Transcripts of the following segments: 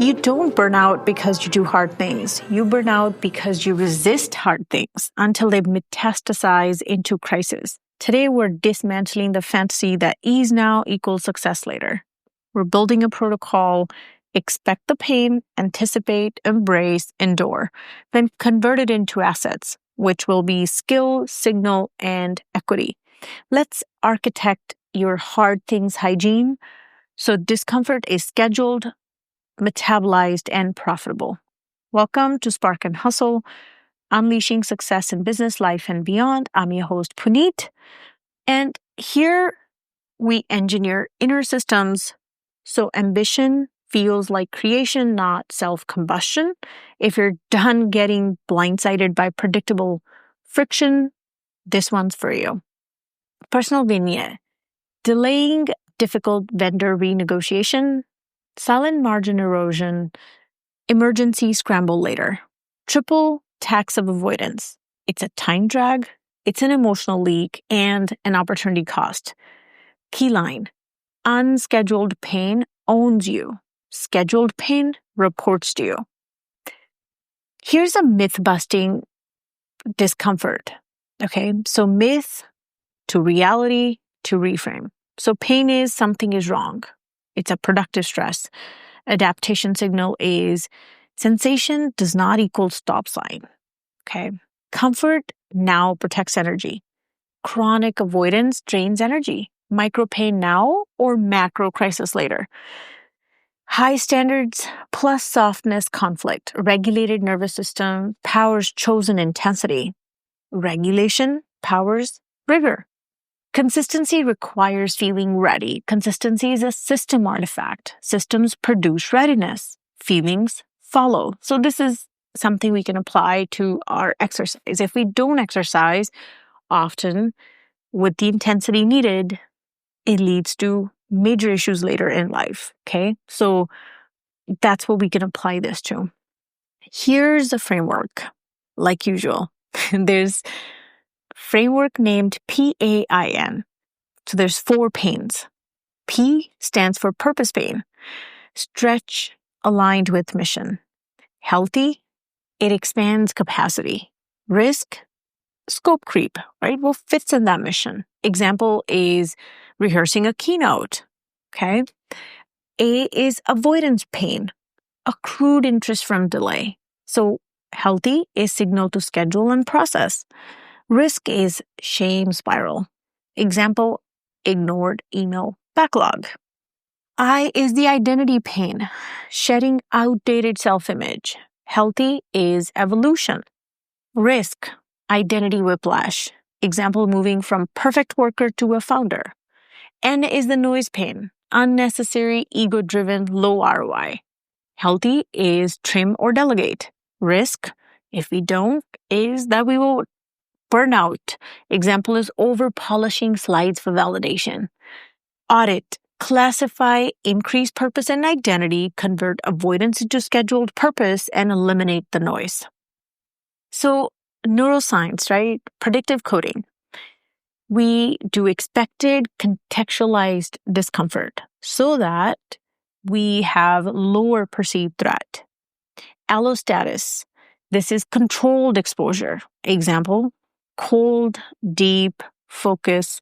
You don't burn out because you do hard things. You burn out because you resist hard things until they metastasize into crisis. Today, we're dismantling the fantasy that ease now equals success later. We're building a protocol, expect the pain, anticipate, embrace, endure, then convert it into assets, which will be skill, signal, and equity. Let's architect your hard things hygiene so discomfort is scheduled, metabolized, and profitable. Welcome to Spark and Hustle, Unleashing Success in Business, Life, and Beyond. I'm your host, P.A.I.N, and here we engineer inner systems so ambition feels like creation, not self-combustion. If you're done getting blindsided by predictable friction, this one's for you. Personal vignette: delaying difficult vendor renegotiation, silent margin erosion, emergency scramble later. Triple tax of avoidance. It's a time drag, it's an emotional leak, and an opportunity cost. Key line: unscheduled pain owns you. Scheduled pain reports to you. Here's a myth-busting discomfort. Okay, so myth to reality to reframe. So pain is something is wrong. It's a productive stress. Adaptation signal is sensation does not equal stop sign. Okay. Comfort now protects energy. Chronic avoidance drains energy. Micro pain now or macro crisis later. High standards plus softness conflict. Regulated nervous system powers chosen intensity. Regulation powers rigor. Consistency requires feeling ready. Consistency is a system artifact. Systems produce readiness. Feelings follow. So this is something we can apply to our exercise. If we don't exercise often with the intensity needed, it leads to major issues later in life. Okay, so that's what we can apply this to. Here's a framework, like usual. There's framework named P.A.I.N. So there's 4 pains. P stands for purpose pain. Stretch aligned with mission. Healthy, it expands capacity. Risk, scope creep, right? What fits in that mission? Example is rehearsing a keynote. Okay. A is avoidance pain, accrued interest from delay. So healthy is signal to schedule and process. Risk is shame spiral. Example, ignored email backlog. I is the identity pain, shedding outdated self-image. Healthy is evolution. Risk, identity whiplash. Example, moving from perfect worker to a founder. N is the noise pain, unnecessary, ego-driven, low ROI. Healthy is trim or delegate. Risk, if we don't, is that we will burnout. Example is over-polishing slides for validation. Audit, classify, increase purpose and identity, convert avoidance into scheduled purpose, and eliminate the noise. So neuroscience, right? Predictive coding. We do expected contextualized discomfort so that we have lower perceived threat. Allostatus. This is controlled exposure. Example, cold, deep, focus,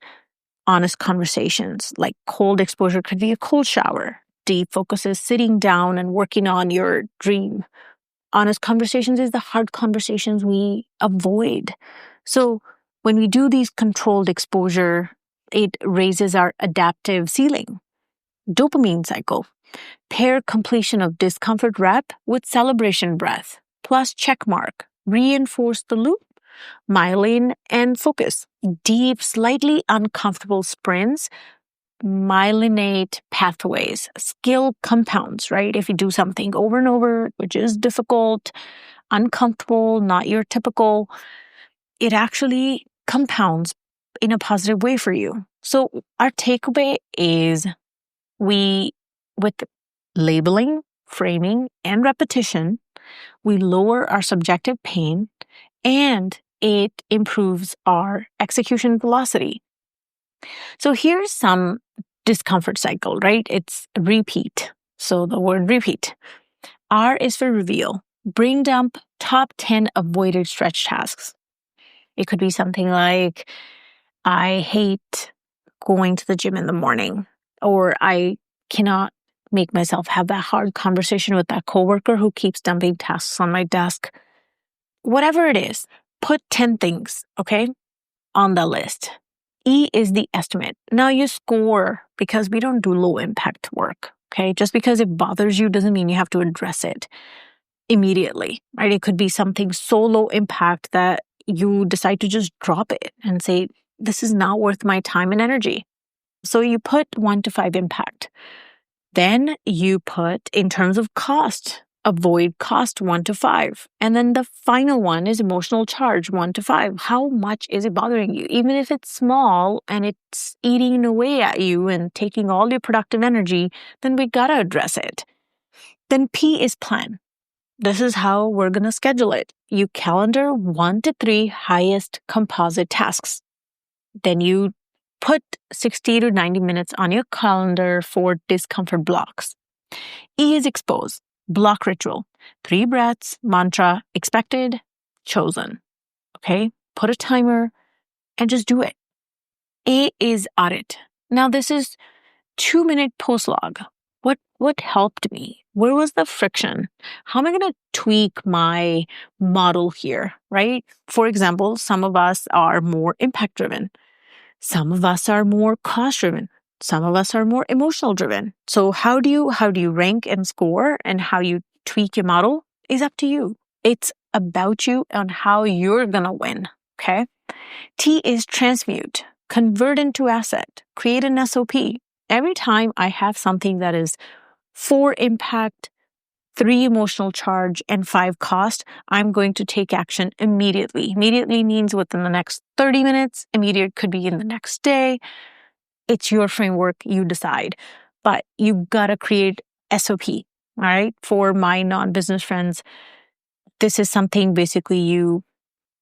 honest conversations. Like cold exposure could be a cold shower. Deep focus is sitting down and working on your dream. Honest conversations is the hard conversations we avoid. So when we do these controlled exposure, it raises our adaptive ceiling. Dopamine cycle. Pair completion of discomfort rep with celebration breath, plus check mark. Reinforce the loop. Myelin and focus. Deep, slightly uncomfortable sprints myelinate pathways, skill compounds, right? If you do something over and over, which is difficult, uncomfortable, not your typical, it actually compounds in a positive way for you. So our takeaway is with labeling, framing, and repetition, we lower our subjective pain and it improves our execution velocity. So here's some discomfort cycle, right? It's repeat. So the word repeat. R is for reveal. Brain dump top 10 avoided stretch tasks. It could be something like, I hate going to the gym in the morning, or I cannot make myself have that hard conversation with that coworker who keeps dumping tasks on my desk. Whatever it is, put 10 things, okay, on the list. E is the estimate. Now you score because we don't do low impact work, okay? Just because it bothers you doesn't mean you have to address it immediately, right? It could be something so low impact that you decide to just drop it and say, this is not worth my time and energy. So you put 1 to 5 impact. Then you put, in terms of cost, avoid cost 1 to 5. And then the final one is emotional charge 1 to 5. How much is it bothering you? Even if it's small and it's eating away at you and taking all your productive energy, then we gotta address it. Then P is plan. This is how we're gonna schedule it. You calendar 1 to 3 highest composite tasks. Then you put 60 to 90 minutes on your calendar for discomfort blocks. E is expose. Block ritual. 3 breaths, mantra, expected, chosen. Okay? Put a timer and just do it. A is audit. Now this is 2-minute post log. What helped me? Where was the friction? How am I going to tweak my model here, right? For example, some of us are more impact driven. Some of us are more cost driven. Some of us are more emotional driven. So how do you rank and score, and how you tweak your model is up to you. It's about you and how you're going to win. Okay. T is transmute. Convert into asset. Create an SOP. Every time I have something that is 4 impact, 3 emotional charge, and 5 cost, I'm going to take action immediately. Immediately means within the next 30 minutes. Immediate could be in the next day. It's your framework. You decide. But you gotta create SOP, all right? For my non-business friends, this is something basically you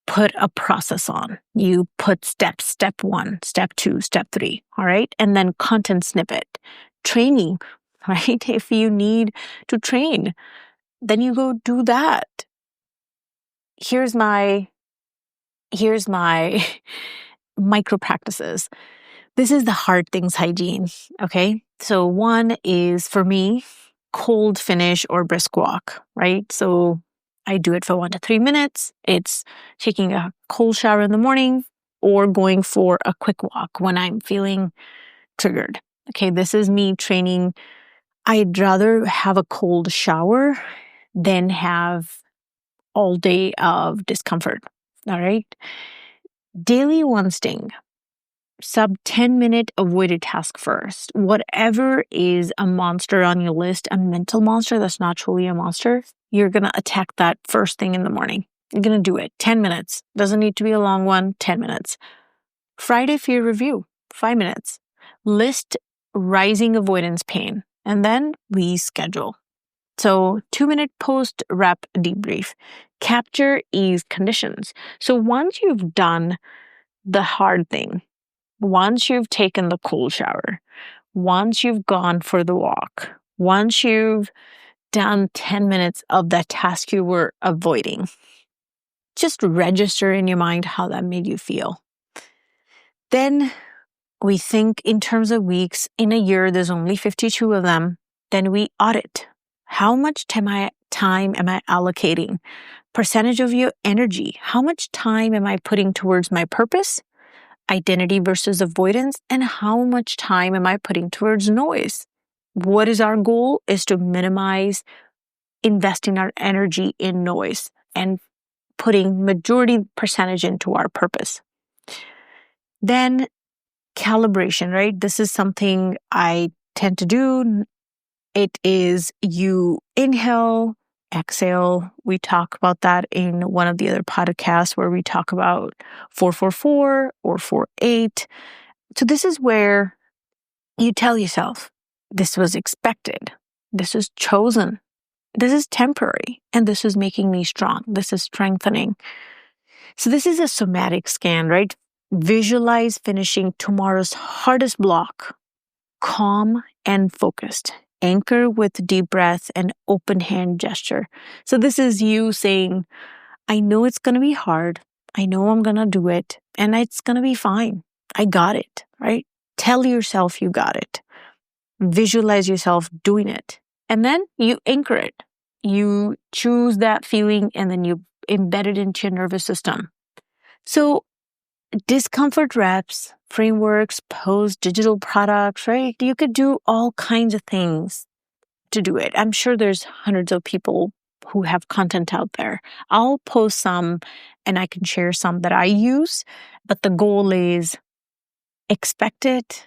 put a process on. You put steps, step 1, step 2, step 3, all right? And then content snippet, training, right? If you need to train, then you go do that. Here's my micro practices. This is the Hard Things Hygiene, okay? So 1 is, for me, cold finish or brisk walk, right? So I do it for 1 to 3 minutes. It's taking a cold shower in the morning or going for a quick walk when I'm feeling triggered. Okay, this is me training. I'd rather have a cold shower than have all day of discomfort, all right? Daily 1 sting. Sub 10-minute avoided task first. Whatever is a monster on your list, a mental monster that's not truly a monster, you're going to attack that first thing in the morning. You're going to do it. 10 minutes. Doesn't need to be a long one. 10 minutes. Friday fear review. 5 minutes. List rising avoidance pain. And then we schedule. So 2-minute post-rep debrief. Capture ease conditions. So once you've done the hard thing, once you've taken the cold shower, once you've gone for the walk, once you've done 10 minutes of that task you were avoiding, just register in your mind how that made you feel. Then we think in terms of weeks. In a year, there's only 52 of them. Then we audit. How much time am I allocating? Percentage of your energy. How much time am I putting towards my purpose? Identity versus avoidance, and how much time am I putting towards noise? What is our goal? Is to minimize investing our energy in noise and putting majority percentage into our purpose. Then calibration, right? This is something I tend to do. It is you inhale, exhale. We talk about that in one of the other podcasts where we talk about 4-4-4 or 4-8. So this is where you tell yourself, this was expected. This is chosen. This is temporary. And this is making me strong. This is strengthening. So this is a somatic scan, right? Visualize finishing tomorrow's hardest block, calm and focused. anchor with deep breath and open hand gesture. So this is you saying, I know it's going to be hard. I know I'm going to do it and it's going to be fine. I got it, right? Tell yourself you got it. Visualize yourself doing it. And then you anchor it. You choose that feeling and then you embed it into your nervous system. So discomfort reps, frameworks, posts, digital products, right? You could do all kinds of things to do it. I'm sure there's hundreds of people who have content out there. I'll post some and I can share some that I use, but the goal is expect it,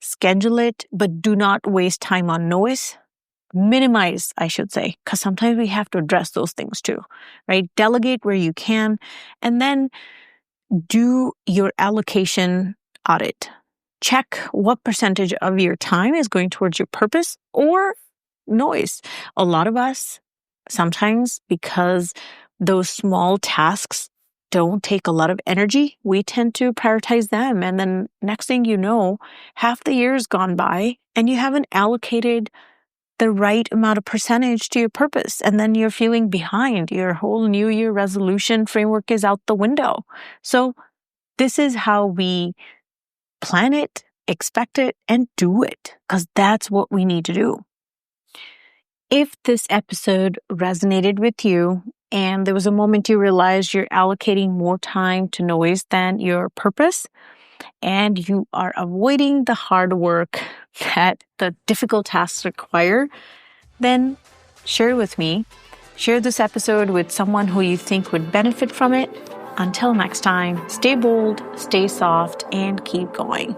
schedule it, but do not waste time on noise. Minimize, I should say, because sometimes we have to address those things too, right? Delegate where you can, and then do your allocation audit. Check what percentage of your time is going towards your purpose or noise. A lot of us, sometimes because those small tasks don't take a lot of energy, we tend to prioritize them. And then next thing you know, half the year's gone by and you haven't allocated the right amount of percentage to your purpose. And then you're feeling behind. Your whole New Year resolution framework is out the window. So this is how we plan it, expect it, and do it, because that's what we need to do. If this episode resonated with you and there was a moment you realized you're allocating more time to noise than your purpose, and you are avoiding the hard work that the difficult tasks require, then share it with me. Share this episode with someone who you think would benefit from it. Until next time, stay bold, stay soft, and keep going.